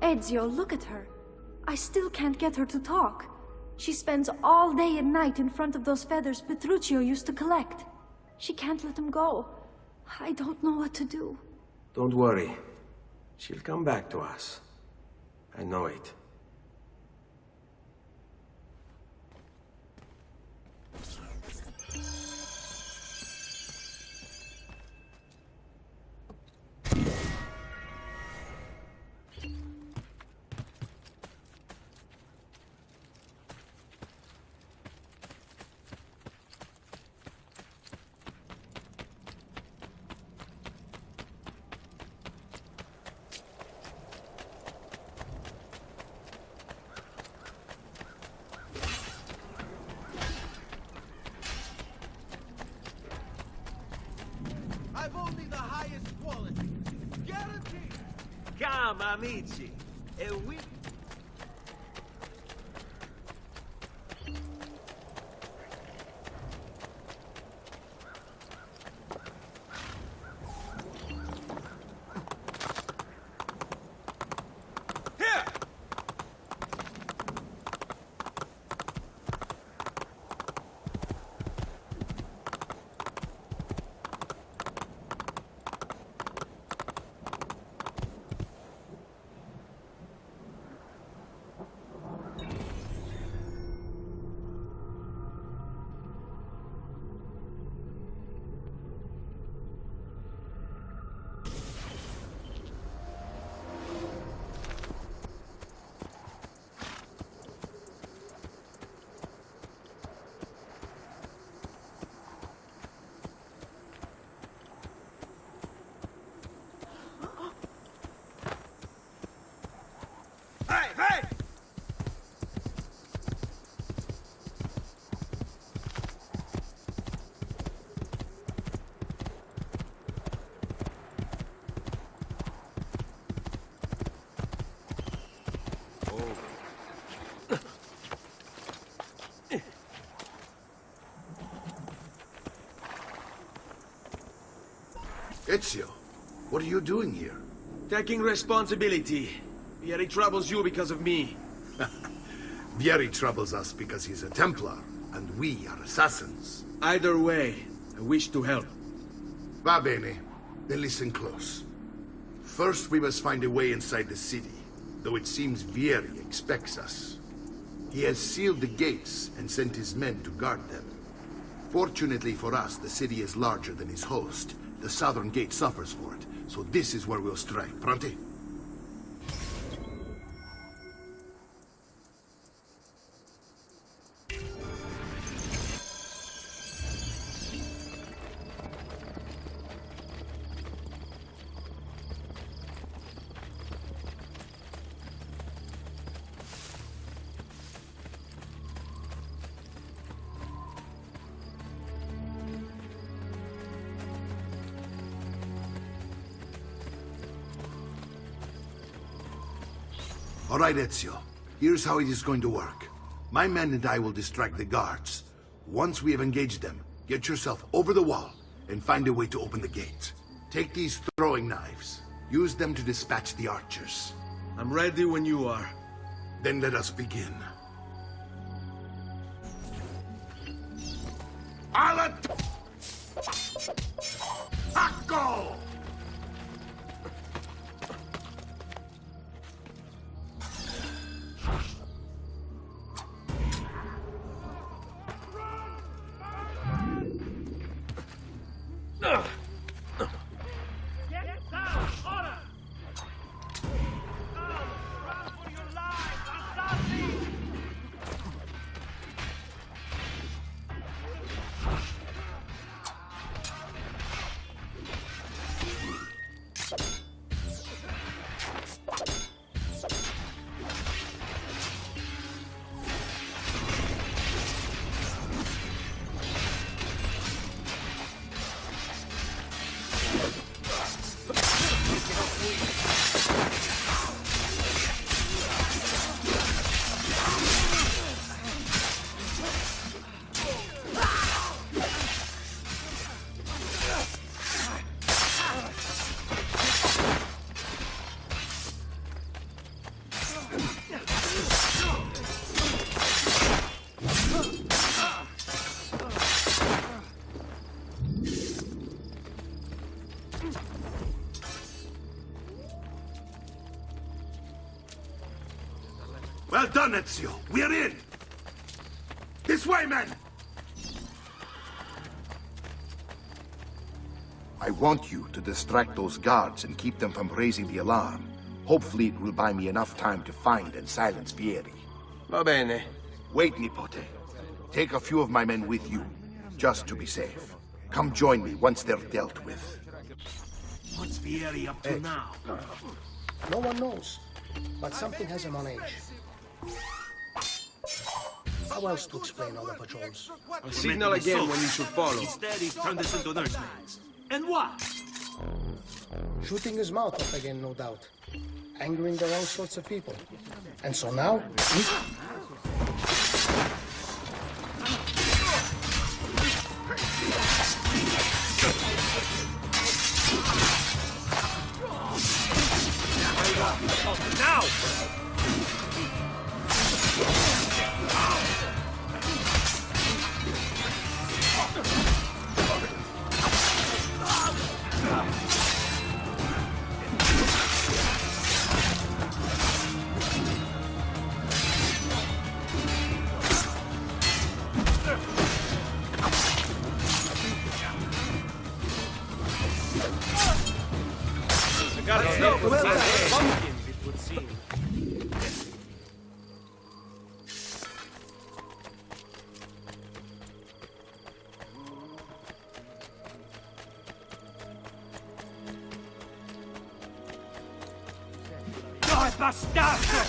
Ezio, look at her. I still can't get her to talk. She spends all day and night in front of those feathers Petruchio used to collect. She can't let them go. I don't know what to do. Don't worry. She'll come back to us. I know it. I've only the highest quality. Guaranteed! Come, amici. E we... Here! Hey, hey! Ezio, what are you doing here? Taking responsibility. Vieri troubles you because of me. Vieri troubles us because he's a Templar, and we are assassins. Either way, I wish to help. Va bene. Then listen close. First, we must find a way inside the city, though it seems Vieri expects us. He has sealed the gates and sent his men to guard them. Fortunately for us, the city is larger than his host. The southern gate suffers for it, so this is where we'll strike. Pronti? All right, Ezio. Here's how it is going to work. My men and I will distract the guards. Once we have engaged them, get yourself over the wall and find a way to open the gate. Take these throwing knives. Use them to dispatch the archers. I'm ready when you are. Then let us begin. Attacco! Well done, Ezio. We're in. This way, men! I want you to distract those guards and keep them from raising the alarm. Hopefully it will buy me enough time to find and silence Vieri. Va bene. Wait, Nipote. Take a few of my men with you, just to be safe. Come join me once they're dealt with. What's Vieri up to now? No one knows, but something has him on edge. How else to explain all the patrols? I'll signal again when you should follow. Instead, he's turned this into nursemaids. And what? Shooting his mouth off again, no doubt. Angering the wrong sorts of people. And so now... Now! Pumpkins, it would seem. Dai, bastardo!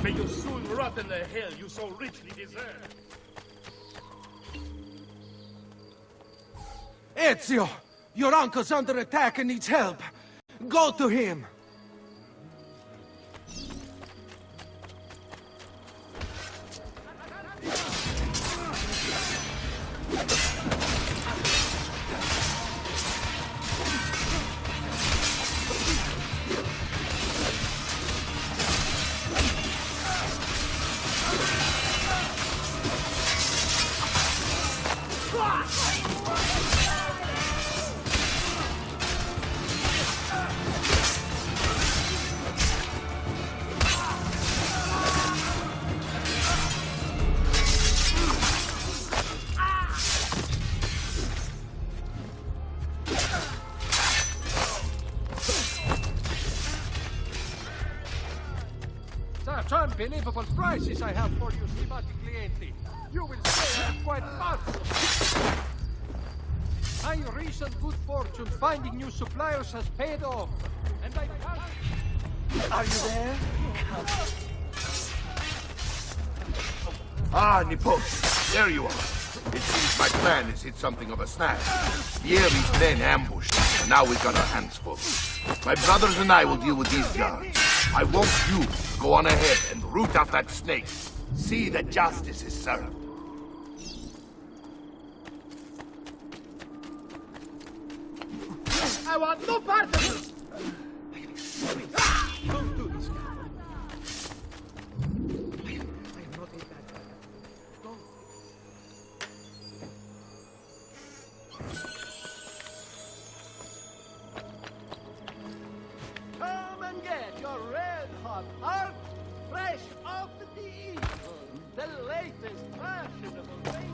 May you soon rot in the hell you so richly deserve. Ezio! Your uncle's under attack and needs help. Go to him! Such unbelievable prices I have for you, stimati clienti. You will say I am quite false. My recent good fortune finding new suppliers has paid off. And I can't... Are you there? Ah, Nipote, there you are. It seems my plan has hit something of a snag. Vieri's men ambushed us, and now we've got our hands full. My brothers and I will deal with these guards. I want you to go on ahead and root out that snake. See that justice is served. I want no part of this! Don't do this, I am not a bad guy. Don't. Come and get your red-hot heart fresh off the eagle. The latest fashionable painting.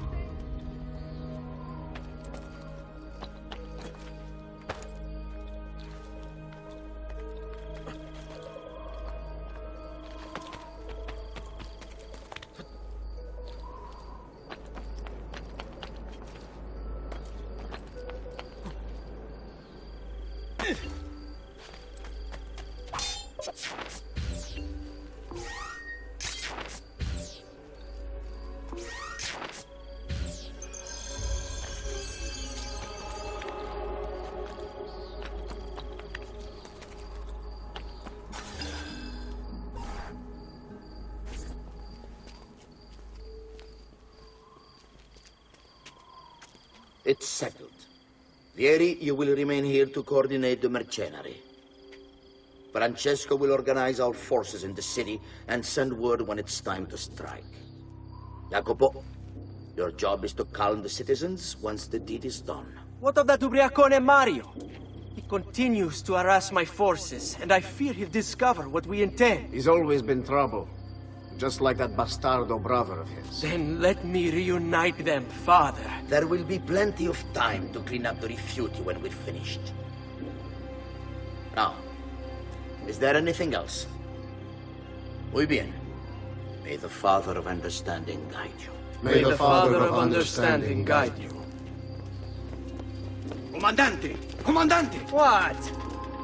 It's settled. Vieri, you will remain here to coordinate the mercenary. Francesco will organize our forces in the city and send word when it's time to strike. Jacopo, your job is to calm the citizens once the deed is done. What of that ubriacone Mario? He continues to harass my forces, and I fear he'll discover what we intend. He's always been trouble. Just like that bastardo brother of his. Then let me reunite them, father. There will be plenty of time to clean up the refuge when we're finished. Now, is there anything else? Muy bien. May the Father of Understanding guide you. May the Father of Understanding guide you. Comandante! Comandante! What?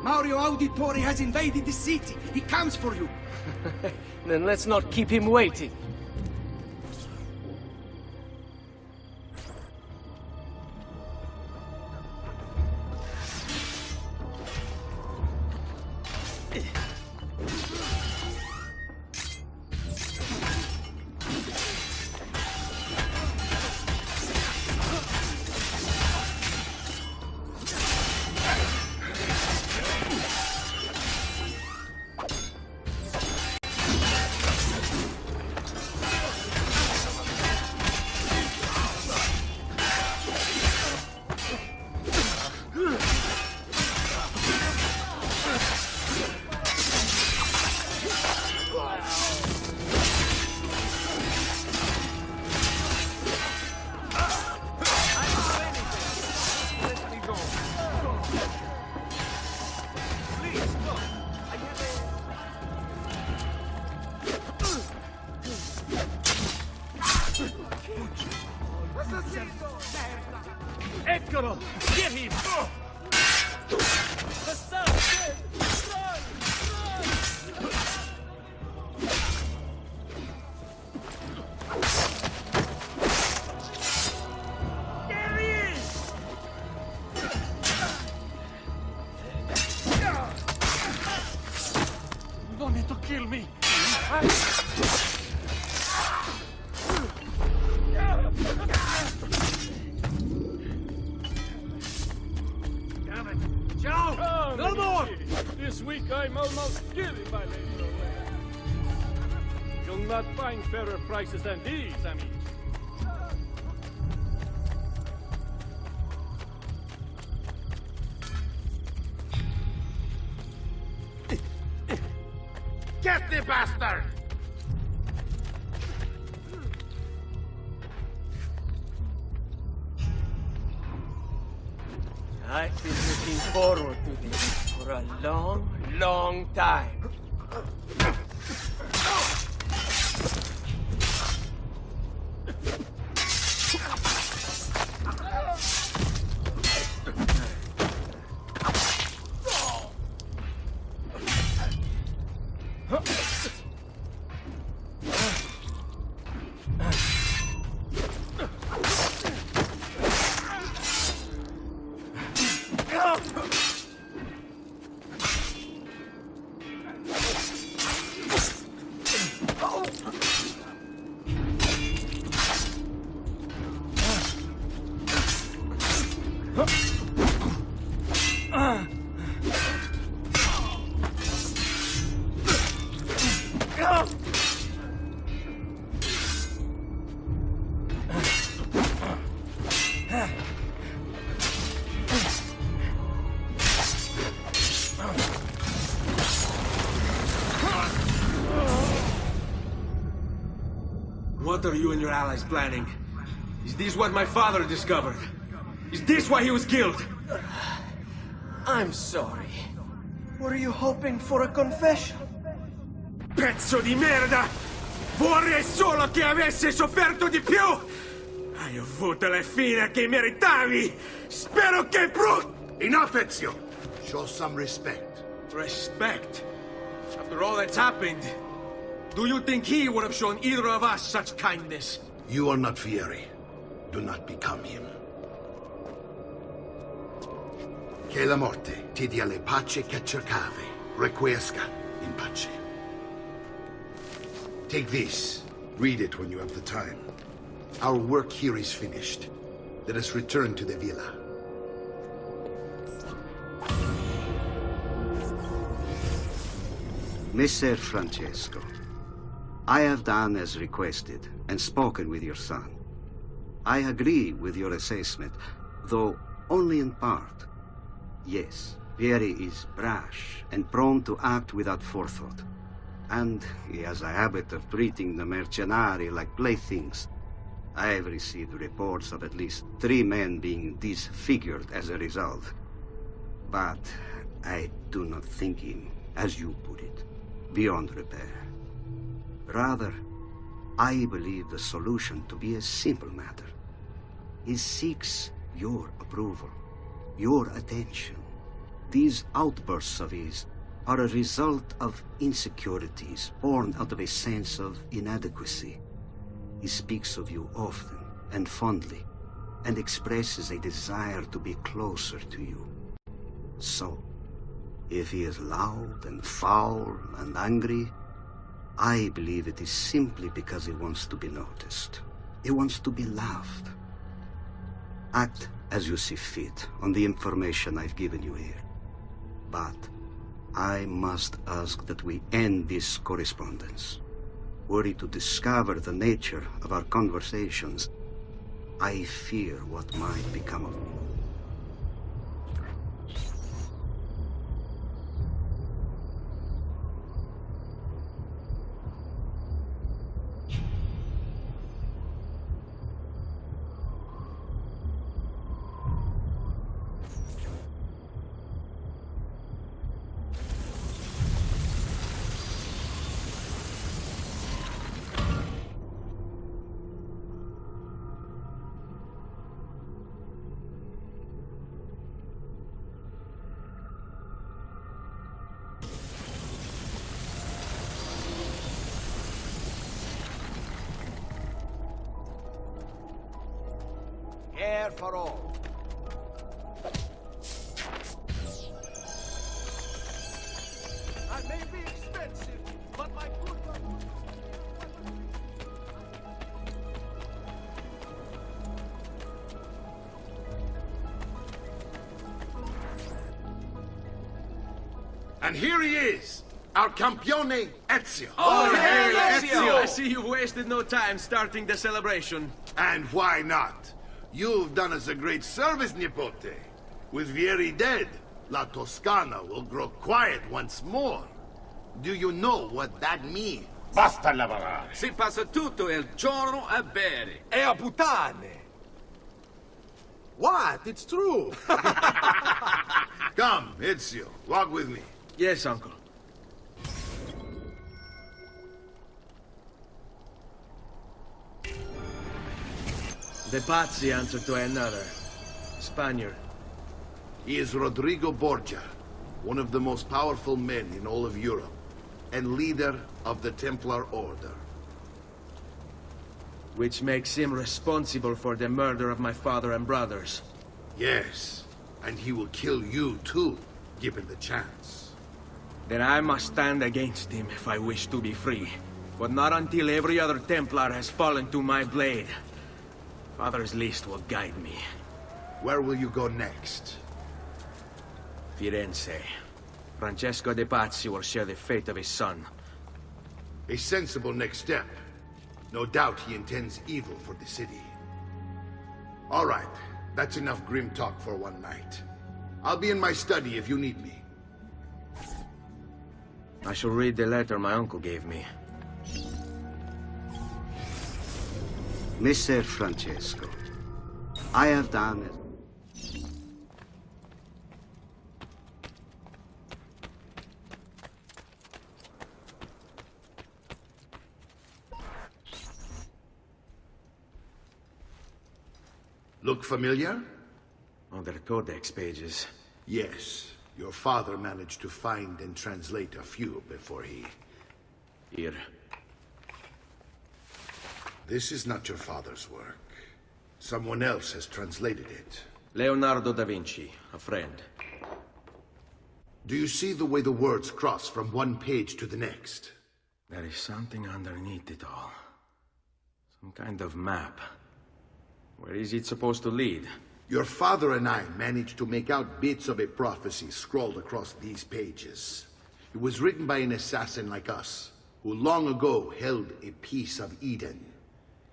Mario Auditore has invaded the city. He comes for you. Then let's not keep him waiting. Eccolo! Get him! There he is! You don't need to kill me! Ciao! No more! This week I'm almost giving my labor away. You'll not find fairer prices than these, amigos. Get the bastard! I've been looking forward to this for a long, long time. What are you and your allies planning? Is this what my father discovered? Is this why he was killed? I'm sorry. Were you hoping for a confession? Pezzo di merda! Vorrei solo che avessi sofferto di più! Hai avuto la fine che meritavi! Spero che Enough, Ezio! Show some respect. Respect? After all that's happened, do you think he would have shown either of us such kindness? You are not Vieri. Do not become him. Che la morte ti dia le pace che cercavi. Requiesca in pace. Take this. Read it when you have the time. Our work here is finished. Let us return to the villa. Messer Francesco, I have done as requested and spoken with your son. I agree with your assessment, though only in part. Yes, Vieri is brash and prone to act without forethought. And he has a habit of treating the mercenari like playthings. I have received reports of at least 3 men being disfigured as a result. But I do not think him, as you put it, beyond repair. Rather, I believe the solution to be a simple matter. He seeks your approval, your attention. These outbursts of his are a result of insecurities born out of a sense of inadequacy. He speaks of you often and fondly, and expresses a desire to be closer to you. So, if he is loud and foul and angry, I believe it is simply because he wants to be noticed. He wants to be loved. Act as you see fit on the information I've given you here. But I must ask that we end this correspondence. Were he to discover the nature of our conversations, I fear what might become of me. Air for all. I may be expensive, but my good And here he is, our campione Ezio. Oh, hail Ezio! I see you've wasted no time starting the celebration. And why not? You've done us a great service, Nipote. With Vieri dead, La Toscana will grow quiet once more. Do you know what that means? Basta lavorare. Si passa tutto il giorno a bere. E a puttane. What? It's true. Come, Ezio, walk with me. Yes, uncle. The Pazzi answer to another. Spaniard. He is Rodrigo Borgia, one of the most powerful men in all of Europe, and leader of the Templar Order. Which makes him responsible for the murder of my father and brothers. Yes, and he will kill you too, given the chance. Then I must stand against him if I wish to be free. But not until every other Templar has fallen to my blade. Father's list will guide me. Where will you go next? Firenze. Francesco de Pazzi will share the fate of his son. A sensible next step. No doubt he intends evil for the city. All right, that's enough grim talk for one night. I'll be in my study if you need me. I shall read the letter my uncle gave me. Messer Francesco, I have done it. Look familiar? On their codex pages. Yes. Your father managed to find and translate a few before he... Here. This is not your father's work. Someone else has translated it. Leonardo da Vinci, a friend. Do you see the way the words cross from one page to the next? There is something underneath it all. Some kind of map. Where is it supposed to lead? Your father and I managed to make out bits of a prophecy scrawled across these pages. It was written by an assassin like us, who long ago held a piece of Eden.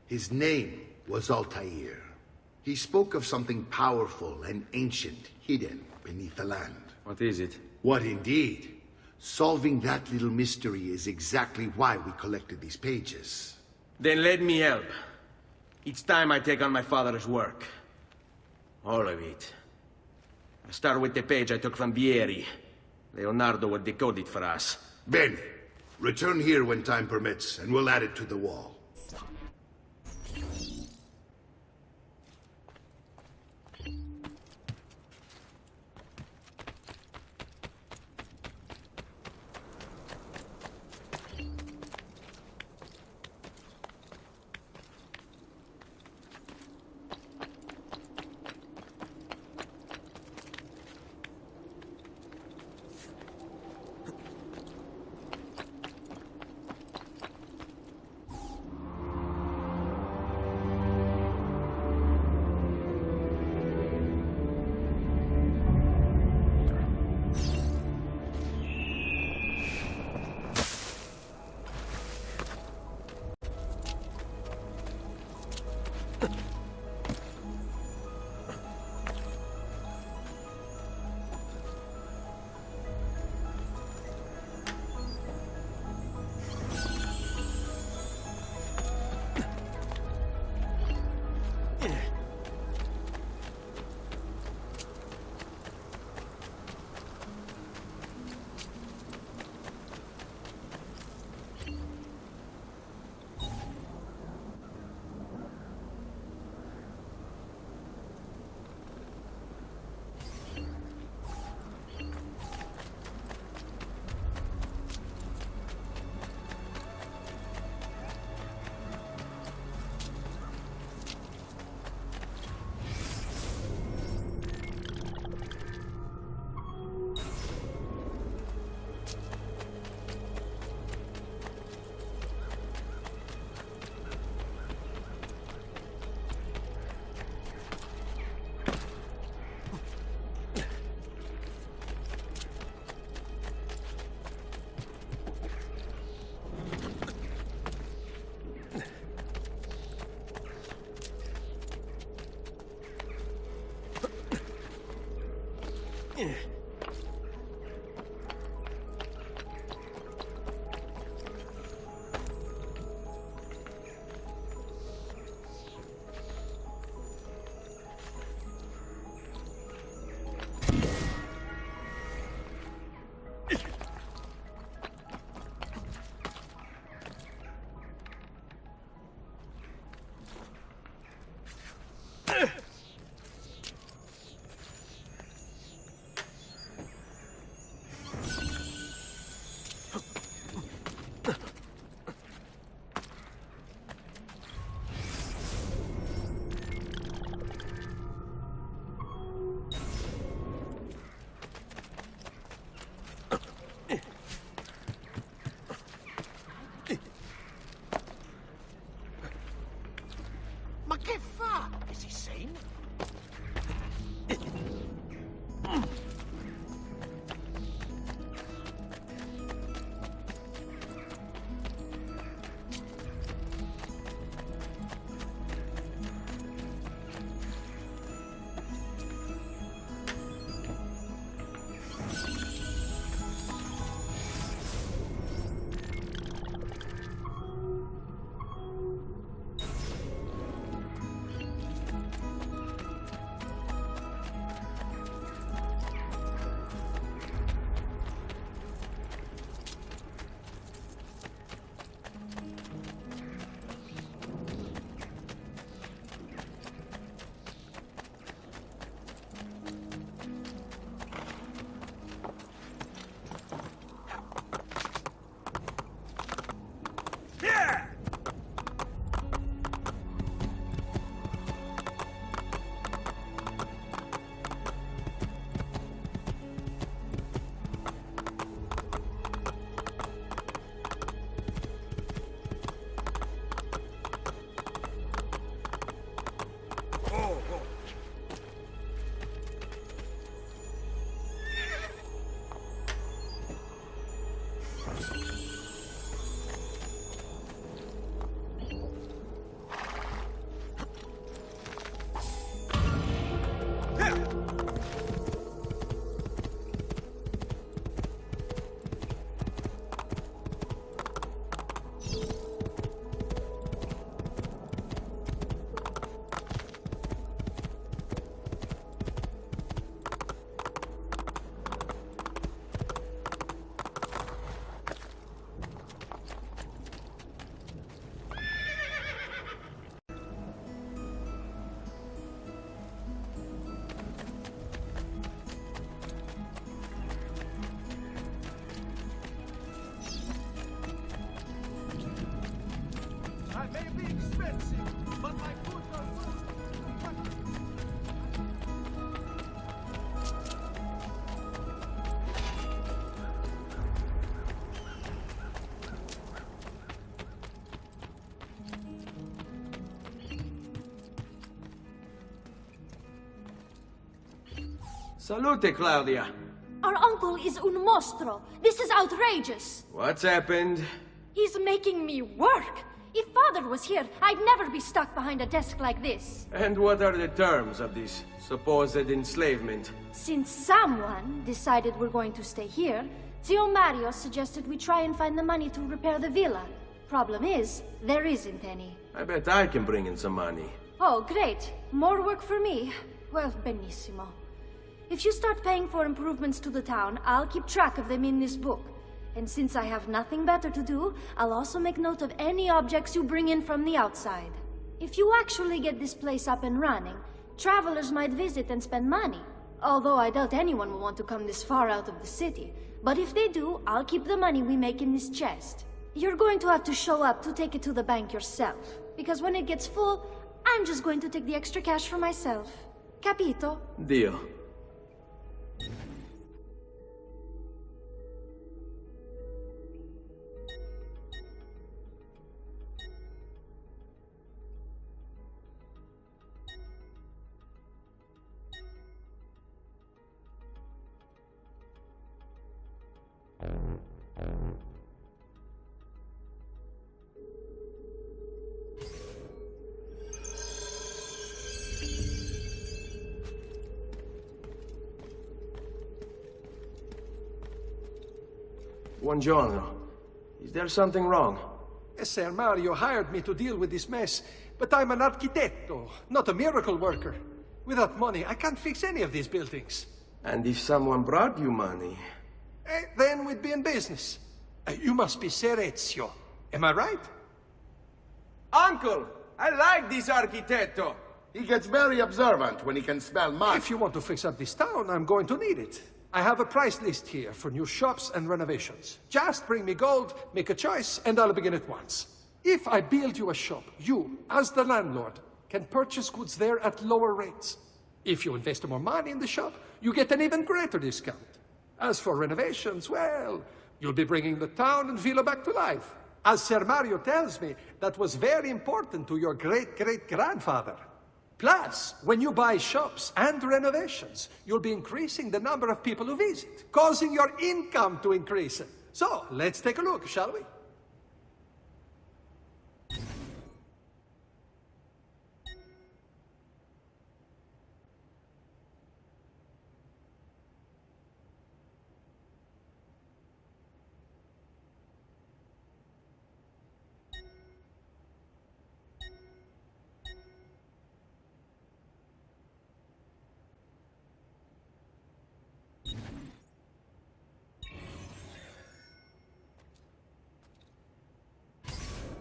His name was Altair. He spoke of something powerful and ancient hidden beneath the land. What is it? What indeed? Solving that little mystery is exactly why we collected these pages. Then let me help. It's time I take on my father's work. All of it. I start with the page I took from Vieri. Leonardo will decode it for us. Ben, return here when time permits, and we'll add it to the wall. I may be expensive, but my goods are good. Salute, Claudia. Our uncle is un mostro. This is outrageous. What's happened? He's making me work. If Father was here, I'd never be stuck behind a desk like this. And what are the terms of this supposed enslavement? Since someone decided we're going to stay here, Zio Mario suggested we try and find the money to repair the villa. Problem is, there isn't any. I bet I can bring in some money. Oh, great. More work for me. Well, benissimo. If you start paying for improvements to the town, I'll keep track of them in this book. And since I have nothing better to do, I'll also make note of any objects you bring in from the outside. If you actually get this place up and running, travelers might visit and spend money. Although I doubt anyone will want to come this far out of the city. But if they do, I'll keep the money we make in this chest. You're going to have to show up to take it to the bank yourself. Because when it gets full, I'm just going to take the extra cash for myself. Capito? Deal. Buongiorno. Is there something wrong? Ser Mario hired me to deal with this mess, but I'm an architetto, not a miracle worker. Without money, I can't fix any of these buildings. And if someone brought you money? Then we'd be in business. You must be Ser Ezio. Am I right? Uncle! I like this architetto! He gets very observant when he can smell mud. If you want to fix up this town, I'm going to need it. I have a price list here for new shops and renovations. Just bring me gold, make a choice, and I'll begin at once. If I build you a shop, you, as the landlord, can purchase goods there at lower rates. If you invest more money in the shop, you get an even greater discount. As for renovations, well, you'll be bringing the town and villa back to life. As Ser Mario tells me, that was very important to your great-great-grandfather. Plus, when you buy shops and renovations, you'll be increasing the number of people who visit, causing your income to increase. So, let's take a look, shall we?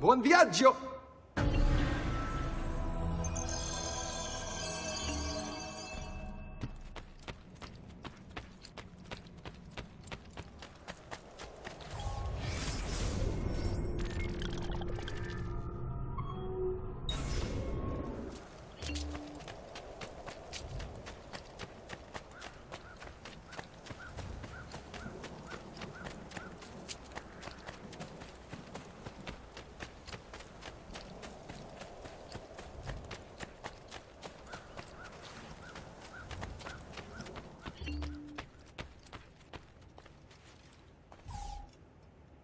Buon viaggio!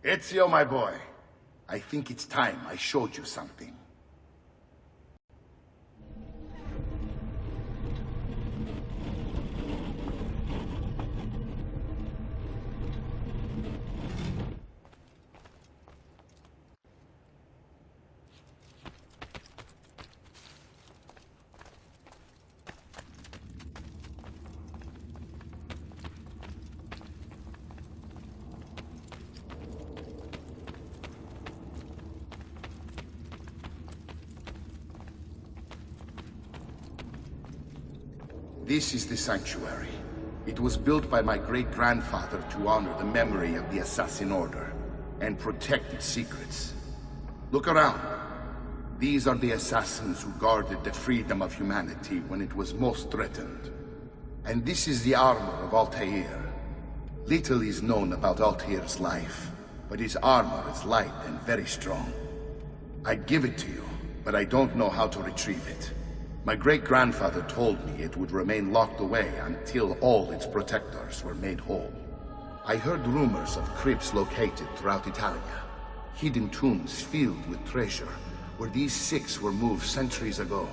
Ezio, my boy, I think it's time I showed you something. This is the sanctuary. It was built by my great-grandfather to honor the memory of the Assassin Order and protect its secrets. Look around. These are the assassins who guarded the freedom of humanity when it was most threatened. And this is the armor of Altair. Little is known about Altair's life, but his armor is light and very strong. I'd give it to you, but I don't know how to retrieve it. My great-grandfather told me it would remain locked away until all its protectors were made whole. I heard rumors of crypts located throughout Italia, hidden tombs filled with treasure, where these six were moved centuries ago.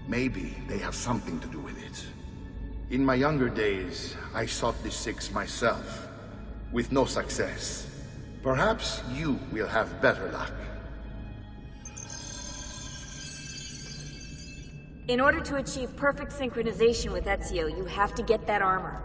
Maybe they have something to do with it. In my younger days, I sought the six myself, with no success. Perhaps you will have better luck. In order to achieve perfect synchronization with Ezio, you have to get that armor.